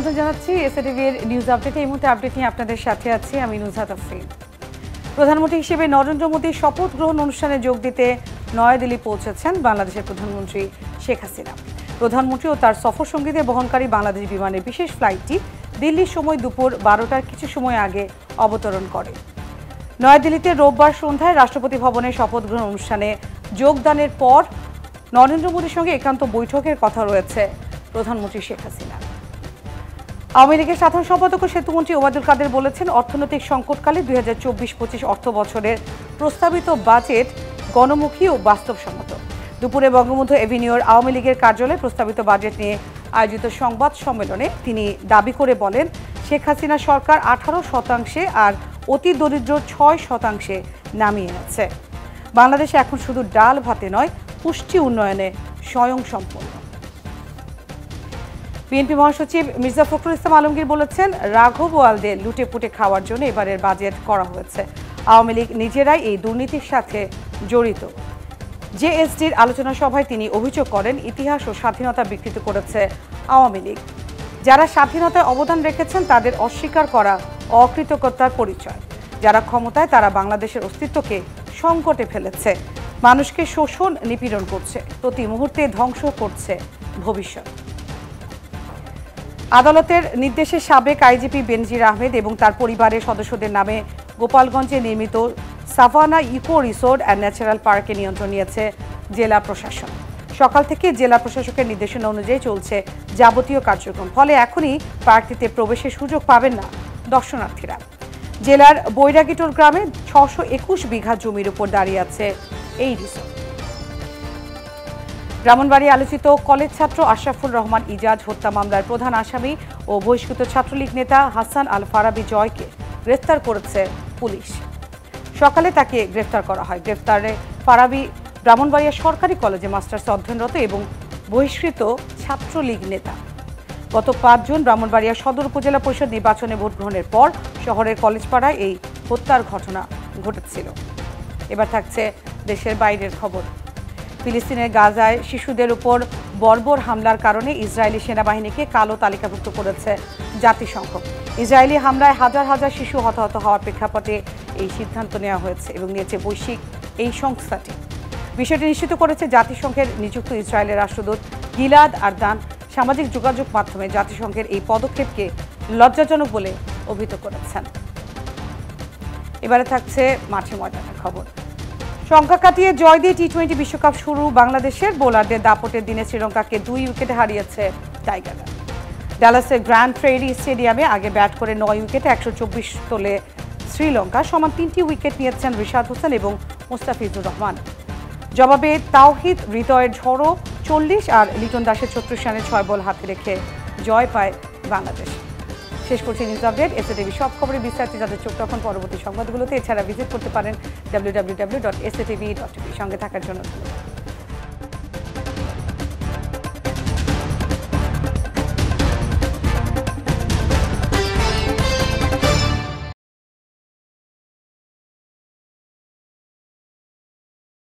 স্বাগত জানাচ্ছি এসএটিভির নিউজ আপডেটে। এই মুহূর্তে আপডেট নিয়ে আপনাদের সাথে আছি আমি নুজহাত আফরিন। প্রধানমন্ত্রী হিসেবে নরেন্দ্র মোদীর শপথ গ্রহণ অনুষ্ঠানে যোগ দিতে নয়াদিল্লি পৌঁছেছেন বাংলাদেশের প্রধানমন্ত্রী শেখ হাসিনা। প্রধানমন্ত্রী ও তার সফর সঙ্গীদের বহনকারী বাংলাদেশ বিমানের বিশেষ ফ্লাইটটি দিল্লির সময় দুপুর 12টার কিছু সময় আগে অবতরণ করে। নয়াদিল্লিতে রোববার সন্ধ্যায় রাষ্ট্রপতি ভবনে শপথ গ্রহণ অনুষ্ঠানে যোগদানের পর নরেন্দ্র মোদীর সঙ্গে একান্ত বৈঠকের কথা রয়েছে প্রধানমন্ত্রী শেখ হাসিনা। আওয়ামী লীগের সাধারণ সম্পাদক ও সেতুমন্ত্রী ওবায়দুল কাদের বলেছেন, অর্থনৈতিক সংকটকালে 2024-25 অর্থ বছরের প্রস্তাবিত বাজেট গণমুখী ও বাস্তবসম্মত। দুপুরে বঙ্গবন্ধু এভিনিউর আওয়ামী লীগের কার্যালয়ে প্রস্তাবিত বাজেট নিয়ে আয়োজিত সংবাদ সম্মেলনে তিনি দাবি করে বলেন, শেখ হাসিনা সরকার 18% আর অতি দরিদ্র 6% নামিয়ে এনেছে। বাংলাদেশে এখন শুধু ডাল ভাতে নয়, পুষ্টি উন্নয়নে স্বয়ংসম্পূর্ণ। বিএনপি মহাসচিব মির্জা ফখরুল ইসলাম আলমগীর বলেছেন, রাঘব ওয়ালদে লুটে পুটে খাওয়ার জন্য এবারের বাজেট করা হয়েছে। আওয়ামী লীগ নিজেরাই এই দুর্নীতির সাথে জড়িত। জেএসডির আলোচনা সভায় তিনি অভিযোগ করেন, ইতিহাস ও স্বাধীনতা বিকৃত করেছে আওয়ামী লীগ। যারা স্বাধীনতায় অবদান রেখেছেন তাদের অস্বীকার করা অকৃতজ্ঞতার পরিচয়। যারা ক্ষমতায় তারা বাংলাদেশের অস্তিত্বকে সংকটে ফেলেছে, মানুষকে শোষণ নিপীড়ন করছে, প্রতি মুহূর্তে ধ্বংস করছে ভবিষ্যৎ। আদালতের নির্দেশে সাবেক আইজিপি বেনজির আহমেদ এবং তার পরিবারের সদস্যদের নামে গোপালগঞ্জে নির্মিত Savanna Eco Resort and Natural পার্কে নিয়ন্ত্রণ নিয়েছে জেলা প্রশাসন। সকাল থেকে জেলা প্রশাসকের নির্দেশনা অনুযায়ী চলছে যাবতীয় কার্যক্রম। ফলে এখনই পার্কটিতে প্রবেশের সুযোগ পাবেন না দর্শনার্থীরা। জেলার বৈরাগীটোল গ্রামে 621 বিঘা জমির উপর দাঁড়িয়ে আছে এই রিসোর্ট। ব্রাহ্মণবাড়িয়া আলোচিত কলেজ ছাত্র আশরাফুল রহমান ইজাজ হত্যা মামলার প্রধান আসামি ও বহিষ্কৃত ছাত্রলীগ নেতা হাসান আল ফারাবি জয়কে গ্রেফতার করেছে পুলিশ। সকালে তাকে গ্রেফতার করা হয়। গ্রেফতারে ফারাবি ব্রাহ্মণবাড়িয়া সরকারি কলেজে মাস্টার্সে অধ্যয়নরত এবং বহিষ্কৃত ছাত্রলীগ নেতা। গত 5 জুন ব্রাহ্মণবাড়িয়া সদর উপজেলা পরিষদ নির্বাচনে ভোট গ্রহণের পর শহরের কলেজপাড়ায় এই হত্যার ঘটনা ঘটেছিল। এবার থাকছে দেশের বাইরের খবর। ফিলিস্তিনের গাজায় শিশুদের উপর বর্বর হামলার কারণে ইসরায়েলি সেনাবাহিনীকে কালো তালিকাভুক্ত করেছে জাতিসংঘ। ইসরায়েলি হামলায় হাজার হাজার শিশু হতাহত হওয়ার প্রেক্ষাপটে এই সিদ্ধান্ত নেওয়া হয়েছে এবং নিয়েছে বৈশ্বিক এই সংস্থাটি। বিষয়টি নিশ্চিত করেছে জাতিসংঘের নিযুক্ত ইসরায়েলের রাষ্ট্রদূত গিলাদ আরদান। সামাজিক যোগাযোগ মাধ্যমে জাতিসংঘের এই পদক্ষেপকে লজ্জাজনক বলে অভিহিত করেছেন। এবারে থাকছে মাঠে ময়দানের খবর। সংখ্যা কাটিয়ে জয় দিয়ে টি-20 বিশ্বকাপ শুরু বাংলাদেশের। বোলারদের দাপটের দিনে শ্রীলঙ্কাকে 2 উইকেটে হারিয়েছে টাইগাররা। ডালাসের গ্র্যান্ড ট্রেডি স্টেডিয়ামে আগে ব্যাট করে 9 উইকেটে 124 তোলে শ্রীলঙ্কা। সমান 3টি উইকেট নিয়েছেন রিশাদ হোসেন এবং মুস্তাফিজুর রহমান। জবাবে তাওহিদ হৃদয়ের ঝড়ো 40 আর লিটন দাসের 36 রানে 6 বল হাতে রেখে জয় পায় বাংলাদেশ। শেষ করছি নিউজ আপডেট। এসএটিভি সব খবরের বিস্তারিত যাদের চোখ রাখুন পরবর্তী সংবাদগুলোতে। এছাড়া ভিজিট করতে পারেন www.satv.tv। সঙ্গে থাকার জন্য ধন্যবাদ।